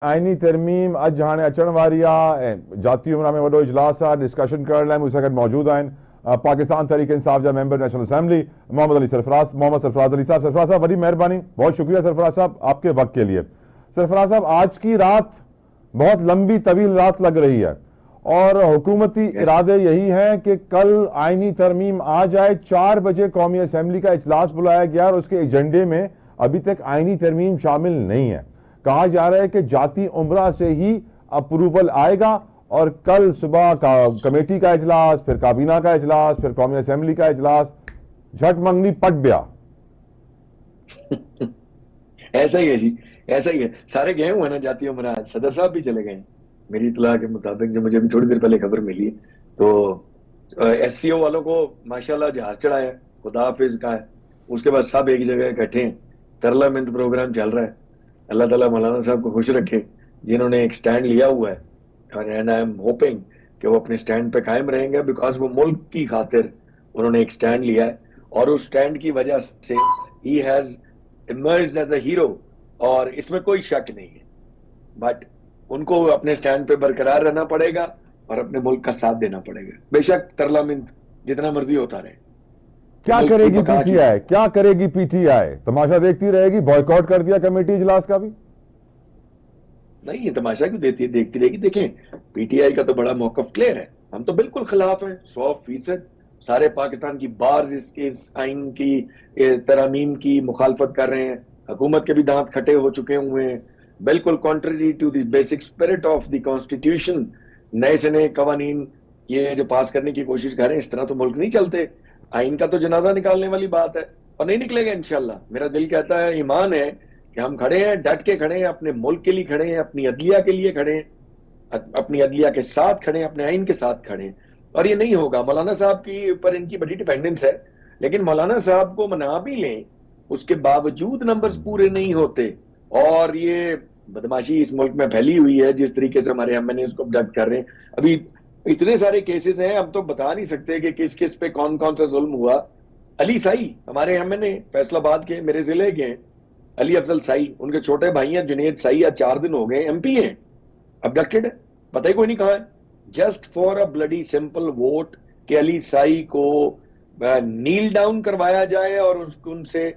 आईनी तरमीम अज हाणे अचण वारी आहे ऐं जाती उमरा में वॾो इजलास आहे। डिस्कशन करण लाइ मूं सां गॾु मौजूद आहिनि पाकिस्तान तहरीक इंसाफ जा member national assembly Mohammad Ali Sarfaraz Mohammad Sarfaraz Ali साहब। सरफराज साहब बड़ी मेहरबानी, बहुत शुक्रिया सरफराज साहब आपके वक्त के लिए। सरफराज साहब, आज की रात बहुत लंबी तवील रात लग रही है और हुकूमती इरादे यही हैं कि कल आईनी तरमीम आ जाए। 4 बजे कौमी असेंबली का इजलास बुलाया गया और उसके एजेंडे में अभी तक आईनी तरमीम शामिल नहीं है। कहा जा रहा है कि जाती उम्रा से ही अप्रूवल आएगा और कल सुबह का कमेटी का इजलास, फिर काबीना का इजलास, फिर कौमी असेंबली का इजलास, झट मंगनी पट गया। ऐसा ही है जी, ऐसा ही है। सारे गए हुए हैं ना जाती उम्रा, सदर साहब भी चले गए हैं मेरी इतला के मुताबिक, जो मुझे अभी थोड़ी देर पहले खबर मिली है। तो एससीओ वालों को माशाल्लाह जहाज चढ़ाया है, खुदा हाफिज का है। उसके बाद सब एक जगह इकट्ठे हैं, तरला मिंत प्रोग्राम चल रहा है। अल्लाह ताला मौलाना साहब को खुश रखे जिन्होंने एक स्टैंड लिया हुआ है, और एंड आई एम होपिंग कि वो अपने स्टैंड पे कायम रहेंगे, बिकॉज वो मुल्क की खातिर उन्होंने एक स्टैंड लिया है और उस स्टैंड की वजह से ही has emerged as a hero, और इसमें कोई शक नहीं है। बट उनको अपने स्टैंड पे बरकरार रहना पड़ेगा और अपने मुल्क का साथ देना पड़ेगा, बेशक तरला मिंत जितना मर्जी होता रहे। क्या करेगी पीटीआई? क्या करेगी पीटीआई? तमाशा देखती रहेगी? बॉयकॉट कर दिया कमेटी इजलास का भी? नहीं, ये तमाशा क्यों देखती रहेगी? देखें, पीटीआई का तो बड़ा मौकफ क्लियर है। हम तो बिल्कुल खिलाफ हैं 100%। सारे पाकिस्तान की बार्स इस आइन की तरामीम की मुखालफत कर रहे हैं। हुकूमत के भी दांत खटे हो चुके हुए हैं, बिल्कुल contrary to the basic spirit of the constitution. नए से नए कवानीन ये जो पास करने की कोशिश कर रहे हैं, इस तरह तो मुल्क नहीं चलते। आइन का तो जनाजा निकालने वाली बात है, और नहीं निकलेगा इंशाल्लाह। मेरा दिल कहता है, ईमान है कि हम खड़े हैं, डट के खड़े हैं, अपने मुल्क के लिए खड़े हैं, अपनी अदलिया के लिए खड़े हैं, अपनी अदलिया के साथ खड़े हैं, अपने आइन के साथ खड़े हैं। और ये नहीं होगा। मौलाना साहब की ऊपर इनकी बड़ी डिपेंडेंस है, लेकिन मौलाना साहब को मना भी लें, उसके बावजूद नंबर्स पूरे नहीं होते। और ये बदमाशी इस मुल्क में फैली हुई है, जिस तरीके से हमारे एमएनए इसको अबडक्ट कर रहे हैं। अभी इतने सारे केसेस हैं, हम तो बता नहीं सकते कि किस किस पे कौन कौन सा जुल्म हुआ। अली साई हमारे एमएनए फैसलाबाद के, मेरे जिले के, अली अफजल साई, उनके छोटे भाई हैं जुनेद साई, आज 4 दिन हो गए एमपी हैं, अबडक्टेड है, पता ही कोई नहीं कहा है। Just for a bloody simple vote कि अली साई को नील डाउन करवाया जाए, और उनसे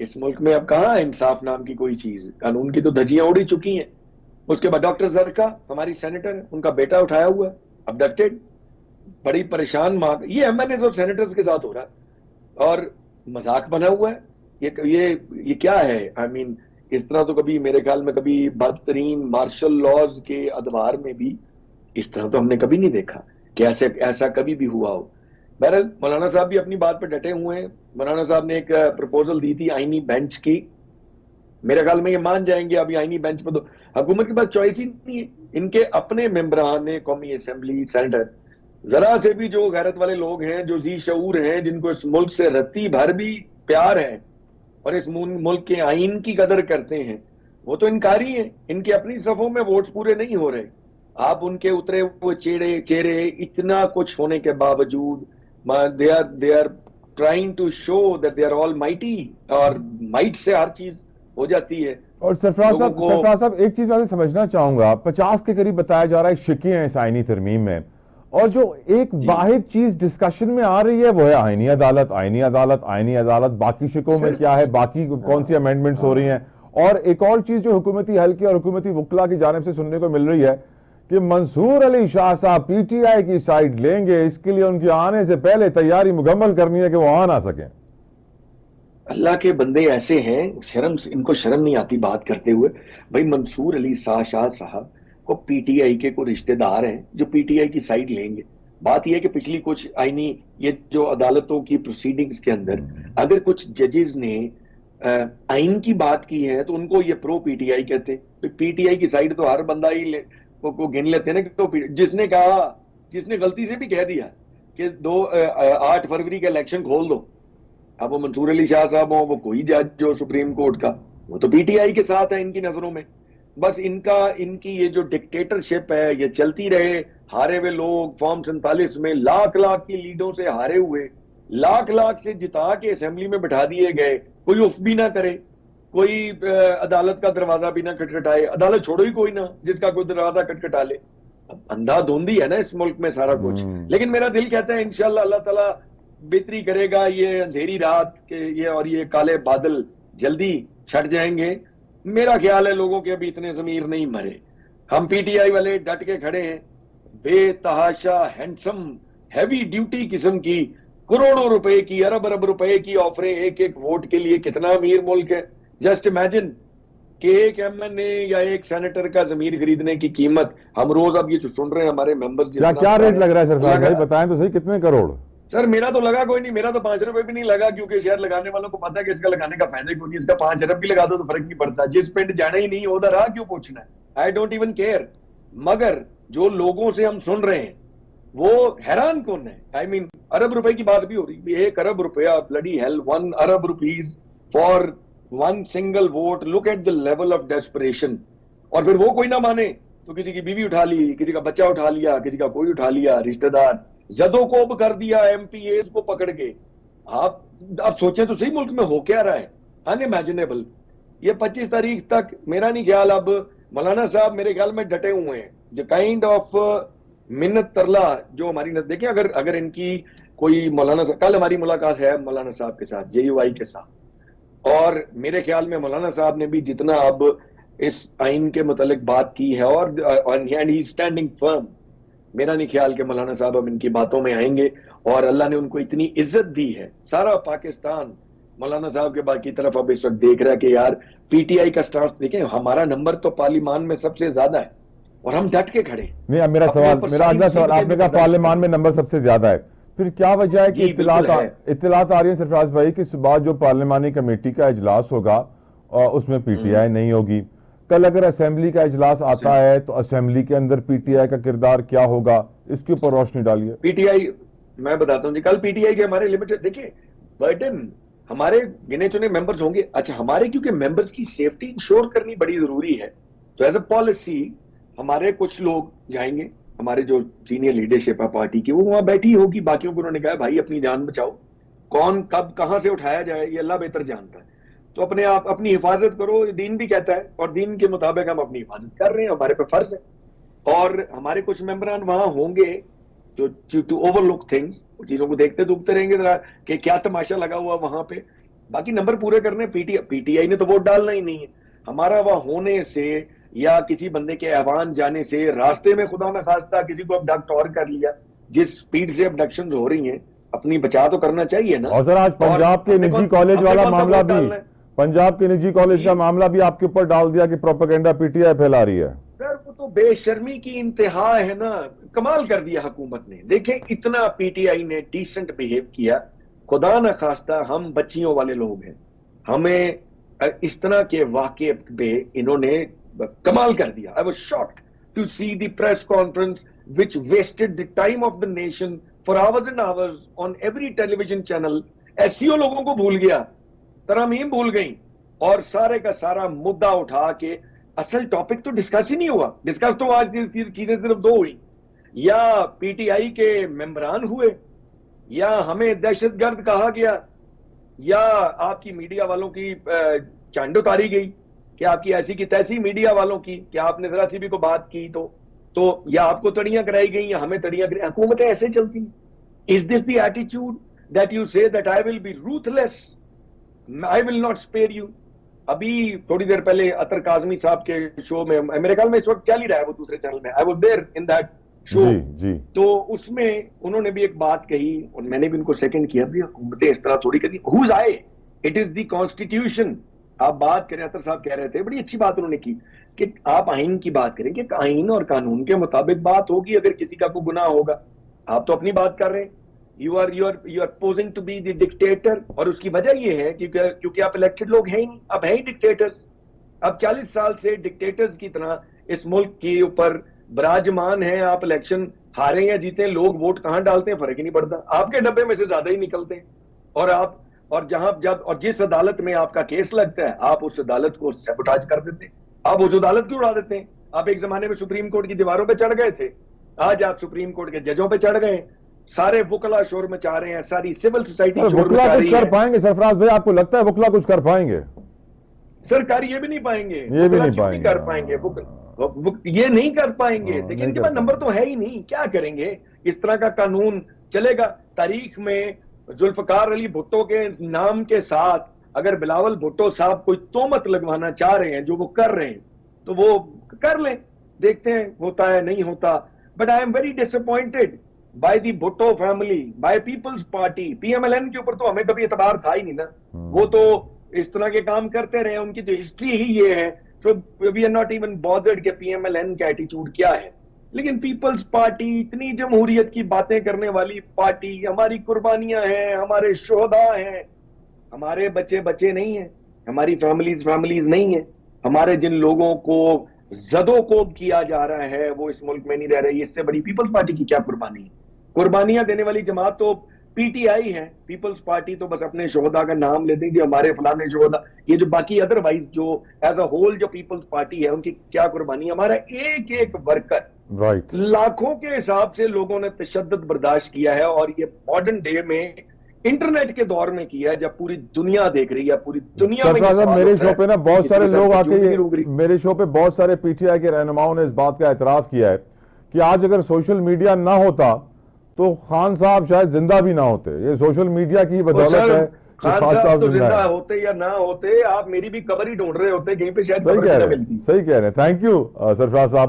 इस मुल्क में अब कहाँ इंसाफ नाम की कोई चीज, कानून की तो धज्जियां उड़ी चुकी हैं। उसके बाद डॉक्टर जरका हमारी सेनेटर है, उनका बेटा उठाया हुआ है, अबडक्टेड। बड़ी परेशान मां, ये एमएनए और सेनेटर्स के साथ हो रहा है और मजाक बना हुआ है। ये क्या है? आई मीन, इस तरह तो कभी मेरे ख्याल में कभी बदतरीन मार्शल लॉज के अदवार में भी इस तरह तो हमने कभी नहीं देखा कि ऐसा कभी भी हुआ हो। बहरहाल मौलाना साहब भी अपनी बात पर डटे हुए हैं। मौलाना साहब ने एक प्रपोजल दी थी आईनी बेंच की, मेरे ख्याल में ये मान जाएंगे। अभी आईनी बेंच पर तो हुकूमत के पास चॉइस ही नहीं है। इनके अपने मेंबरान ने कौमी असेंबली, सेनेटर, जरा से भी जो गैरत वाले लोग हैं, जो जी शऊर हैं, जिनको इस मुल्क से रत्ती भर भी प्यार है और इस मुल्क के आइन की कदर करते हैं, वो तो इनकारी हैं। इनके अपनी सफों में वोट्स पूरे नहीं हो रहे। आप उनके उतरे हुए चेहरे इतना कुछ होने के बावजूद they are trying to show that they are all mighty, और माइट से हर चीज हो जाती है। और सरफराज साहब एक चीज मैं समझना चाहूंगा, 50 के करीब बताया जा रहा है शिकें हैं इस आईनी तरमीम में, और जो एक वाहिद चीज डिस्कशन में आ रही है वो है आईनी अदालत, आईनी अदालत, आईनी अदालत। बाकी शिकों में क्या है, बाकी कौन सी अमेंडमेंट्स हो रही हैं? और एक और चीज जो हुकूमती हल्के और हुकूमती वकला की जानिब से सुनने को मिल रही है कि मंसूर अली शाह साहब पीटीआई की साइड लेंगे, इसके लिए उनके आने से पहले तैयारी मुकम्मल करनी है कि वो आ ना सकें। अल्लाह के बंदे ऐसे हैं, इनको शर्म नहीं आती बात करते हुए। भाई मंसूर अली शाह साहब को पीटीआई के को रिश्तेदार हैं जो पीटीआई की साइड लेंगे। बात यह है कि पिछली कुछ आईनी ये जो अदालतों की प्रोसीडिंग्स के अंदर अगर कुछ जजेस ने आइन की बात की है तो उनको ये प्रो पीटीआई कहते। तो पीटीआई की साइड तो हर बंदा ही को गिन लेते हैं ना, कि तो जिसने गलती से भी कह दिया कि 8 फरवरी का इलेक्शन खोल दो, अब वो मंसूर अली शाह साहब हो, वो कोई जज जो सुप्रीम कोर्ट का, वो तो पीटीआई के साथ है इनकी नजरों में। बस इनकी ये जो डिक्टेटरशिप है ये चलती रहे। हारे हुए लोग फॉर्म 47 में लाख लाख की लीडों से हारे हुए, लाख लाख से जिता के असेंबली में बैठा दिए गए, कोई उफ भी ना करे। कोई अदालत का दरवाजा भी ना खटखटाए, अदालत छोड़ो ही कोई ना जिसका कोई दरवाजा खटखटा ले। अब अंधाधुंधी है ना इस मुल्क में सारा कुछ, लेकिन मेरा दिल कहता है इंशाल्लाह अल्लाह ताला बेहतरी करेगा। ये अंधेरी रात के ये काले बादल जल्दी छट जाएंगे। मेरा ख्याल है लोगों के अभी इतने जमीर नहीं मरे। हम पीटीआई वाले डट के खड़े हैं, बेतहाशा हैंडसम हैवी ड्यूटी किस्म की करोड़ों रुपए की, अरब अरब रुपए की ऑफरें एक एक वोट के लिए। कितना अमीर मुल्क है। जस्ट इमेजिन कि एक एमएनए या एक सेनेटर का जमीर खरीदने की कीमत, हम रोज अब ये जो सुन रहे हैं हमारे मेंबर्स, क्या रेट लग रहा है सरफराज भाई, बताएं तो सही, कितने करोड़? सर मेरा तो लगा कोई नहीं, मेरा तो 5 रुपए भी नहीं लगा, क्योंकि शेयर लगाने वालों को पता है कि इसका लगाने का फायदा क्यों नहीं। इसका 5 अरब भी लगा दो तो फर्क नहीं पड़ता, जिस पिंड जाना ही नहीं उधर आ क्यों पूछना है। I don't even care. मगर जो लोगों से हम सुन रहे हैं वो हैरान कौन है। आई मीन अरब रुपए की बात भी हो रही है, 1 अरब रुपया, bloody hell, 1 Arab rupees for 1 single vote. Look at the level of desperation. और फिर वो कोई ना माने तो किसी की बीवी उठा ली, किसी का बच्चा उठा लिया, किसी का कोई उठा लिया, रिश्तेदार जदोकोब कर दिया एमपीएस को पकड़ के। आप सोचें तो सही मुल्क में हो क्या रहा है, अनइमेजिनेबल। ये 25 तारीख तक मेरा नहीं ख्याल, अब मौलाना साहब मेरे ख्याल में डटे हुए हैं। जो काइंड ऑफ मिन्नत तरला जो हमारी देखिए, अगर इनकी कोई मौलाना, कल हमारी मुलाकात है मौलाना साहब के साथ, जेयूआई के साथ, और मेरे ख्याल में मौलाना साहब ने भी जितना अब इस आइन के मुतालिक बात की है और ही स्टैंडिंग फर्म। मेरा नहीं ख्याल कि मौलाना साहब अब इनकी बातों में आएंगे, और अल्लाह ने उनको इतनी इज्जत दी है। सारा पाकिस्तान मौलाना साहब के बाकी तरफ अब इस वक्त देख रहा है कि यार पीटीआई का स्टांस देखें, हमारा नंबर तो पार्लियामान में सबसे ज्यादा है और हम डट के खड़े। नहीं, अब मेरा अगला सवाल, आपने कहा पार्लियामान में नंबर सबसे ज्यादा है, फिर क्या वजह है कि इत्तलात आ रही है सरफराज भाई कि सुबह जो पार्लियामानी कमेटी का इजलास होगा और उसमें पीटीआई नहीं होगी। कल अगर असेंबली का इजलास आता है तो असेंबली के अंदर पीटीआई का किरदार क्या होगा, इसके ऊपर रोशनी डालिए। पीटीआई, मैं बताता हूँ जी, कल पीटीआई के हमारे लिमिटेड, देखिए बर्डन हमारे गिने चुने मेंबर्स होंगे। अच्छा, हमारे क्योंकि मेंबर्स की सेफ्टी इंश्योर करनी बड़ी जरूरी है, तो एज अ पॉलिसी हमारे कुछ लोग जाएंगे, हमारे जो सीनियर लीडरशिप है पार्टी की, वो वहां बैठी होगी। बाकियों को उन्होंने कहा भाई अपनी जान बचाओ, कौन कब कहां से उठाया जाए ये अल्लाह बेहतर जानता है, तो अपने आप अपनी हिफाजत करो, दीन भी कहता है, और दीन के मुताबिक हम अपनी हिफाजत कर रहे हैं, हमारे पे फर्ज है। और हमारे कुछ मेंबरान वहां होंगे जो टू ओवरलुक थिंग्स, चीजों को देखते दुखते रहेंगे जरा कि क्या तमाशा लगा हुआ वहां पे। बाकी नंबर पूरे करने पीटीआई ने तो वोट डालना ही नहीं है। हमारा वहां होने से या किसी बंदे के ऐवान जाने से, रास्ते में खुदा न खास्ता किसी को अबडक्ट और कर लिया, जिस स्पीड से अबडक्शन हो रही हैं, अपनी बचा तो करना चाहिए ना। और सर आज पंजाब के निजी कॉलेज वाला मामला भी, पंजाब के निजी कॉलेज का मामला भी आपके ऊपर डाल दिया कि प्रोपेगेंडा पीटीआई फैला रही है। सर वो तो बेशर्मी की इंतहा है ना, कमाल कर दिया हुकूमत ने। देखें इतना पीटीआई ने डिसेंट बिहेव किया, खुदा न खास्ता हम बच्चियों वाले लोग हैं, हमें इस तरह के वाकये पे इन्होंने कमाल कर दिया। I was shocked to see the press conference which wasted the time of the nation for hours and hours on every television channel. SCO लोगों को भूल गया, तरमीम भूल गई, और सारे का सारा मुद्दा उठा के असल टॉपिक तो डिस्कस ही नहीं हुआ। डिस्कस तो आज चीजें सिर्फ 2 हुई, या पीटीआई के मेंबरान हुए, या हमें दहशतगर्द कहा गया, या आपकी मीडिया वालों की चांद उतारी गई कि आपकी ऐसी की तैसी मीडिया वालों की कि आपने जरा सी भी को बात की तो या आपको तड़ियां कराई गई या हमें तड़ियां कराई। हुकूमतें ऐसे चलती हैं। Is this the attitude that you say that I will be ruthless, I will not spare you. अभी थोड़ी देर पहले अतर काजमी साहब के शो में, मेरे ख्याल में इस वक्त चल ही रहा है वो दूसरे चैनल में, I was there in that show, तो उसमें उन्होंने भी एक बात कही और मैंने भी उनको सेकंड किया, भी हुकूमतें इस तरह थोड़ी करती। Who's I, it is the constitution. आप बात करें, अतर साहब कह रहे थे, बड़ी अच्छी बात उन्होंने की कि आप आइन की बात करें कि आइन और कानून के मुताबिक बात होगी। अगर किसी का कोई गुनाह होगा, आप तो अपनी बात कर रहे हैं, you are posing to be the dictator, और उसकी वजह यह है क्योंकि आप इलेक्टेड लोग हैं ही नहीं, आप हैं ही डिक्टेटर्स। अब 40 साल से डिक्टेटर्स की तरह इस मुल्क के ऊपर विराजमान है। आप इलेक्शन हारे या जीते, लोग वोट कहां डालते हैं फर्क ही नहीं पड़ता, आपके डब्बे में से ज्यादा ही निकलते हैं। और जहां जब और जिस अदालत में आपका केस लगता है, आप उस अदालत को सैबोटाज कर देते हैं, आप उस अदालत क्यों उड़ा देते हैं। आप एक जमाने में सुप्रीम कोर्ट की दीवारों पे चढ़ गए थे, आज आप सुप्रीम कोर्ट के जजों पे चढ़ गए। सारे वुकला शोर मचा रहे हैं, सारी सिविल सोसाइटी शोर मचा रही है। कर पाएंगे सरफराज भाई, आपको लगता है वुकला कुछ कर पाएंगे? सरकारी ये भी नहीं पाएंगे, ये भी नहीं क्यों नहीं पाएंगे। कर पाएंगे वो ये नहीं कर पाएंगे। देखिए नहीं इनके कर पास नंबर तो है ही नहीं, क्या करेंगे? इस तरह का कानून चलेगा? तारीख में जुल्फकार अली भुट्टो के नाम के साथ अगर बिलावल भुट्टो साहब कोई तोहमत लगवाना चाह रहे हैं, जो वो कर रहे हैं, तो वो कर लें, देखते हैं होता है नहीं होता। But I am very disappointed by the Bhutto family, by People's Party. PMLN के ऊपर तो हमें कभी एतबार था ही नहीं ना, वो तो इस तरह के काम करते रहे, उनकी तो हिस्ट्री ही ये है। So we are not even bothered कि पीएमएलएन का एटीट्यूड क्या है। लेकिन पीपल्स पार्टी इतनी जमहूरियत की बातें करने वाली पार्टी, हमारी कुर्बानियां हैं, हमारे शोहदा हैं, हमारे बच्चे बच्चे नहीं है, हमारी फैमिलीज नहीं है, हमारे जिन लोगों को जदोकोब किया जा रहा है वो इस मुल्क में नहीं रह रही। इससे बड़ी पीपल्स पार्टी की क्या कुर्बानी है? कुर्बानियां देने वाली जमात तो पीटीआई है, पीपल्स पार्टी तो बस अपने शोहदा का नाम लेते हैं कि हमारे फलाने शोहदा। ये जो बाकी अदरवाइज जो एज अ होल जो पीपल्स पार्टी है उनकी क्या कुर्बानी? हमारा एक एक वर्कर राइट, लाखों के हिसाब से लोगों ने तशद्दुद बर्दाश्त किया है, और ये मॉडर्न डे में इंटरनेट के दौर में किया है, जब पूरी दुनिया देख रही है, पूरी दुनिया में। मेरे शो पे ना बहुत सारे लोग आके मेरे शो पे बहुत सारे पीटीआई के रहनुमाओं ने इस बात का एतराफ किया है कि आज अगर सोशल मीडिया ना होता तो खान साहब शायद जिंदा भी ना होते। ये सोशल मीडिया की बदौलत है। खान साहब तो जिंदा होते या ना होते, आप मेरी भी कबर ही ढूंढ रहे होते कहीं पे, शायद सही कह रहे हैं। थैंक यू सरफराज साहब।